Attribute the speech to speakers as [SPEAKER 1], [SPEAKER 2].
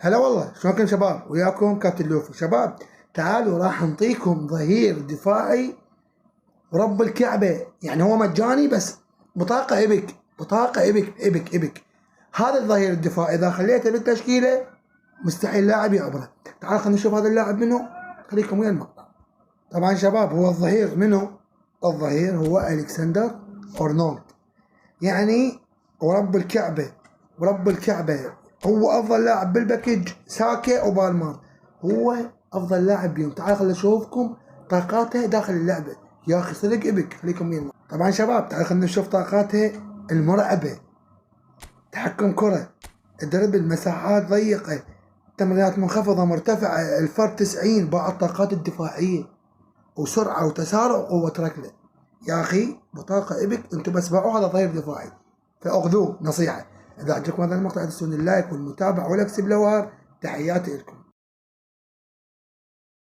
[SPEAKER 1] هلا والله، شلونكم شباب؟ وياكم كابتن لوفي. شباب تعالوا راح نعطيكم ظهير دفاعي ورب الكعبة، يعني هو مجاني بس بطاقة ايبك، بطاقة ايبك. هذا الظهير الدفاعي اذا خليته بالتشكيلة مستحيل لاعب يعبره. تعال خلينا نشوف هذا اللاعب منو. خليكم ويا المقطع. طبعا شباب هو الظهير منو؟ الظهير هو الكسندر ارنولد. يعني ورب الكعبة هو افضل لاعب بالباكج. ساكا وبالمر هو افضل لاعب بيهم. تعال خلينا نشوفكم طاقاته داخل اللعبه. يا اخي صدق ابك. خليكم ويا. طبعا شباب تعال خلينا نشوف طاقاته المرعبه. تحكم كره، دربل، مساحات ضيقه، تمريرات منخفضه مرتفعه، الفرق 90. بعض الطاقات الدفاعيه وسرعه وتسارع وقوه ركله. يا اخي بطاقه ابك. انتم بس باعوا هذا ظهير دفاعي فاخذوه نصيحه. اذا عجبكم هذا المقطع تنسون اللايك والمتابعه والاكس بلوار. تحياتي لكم.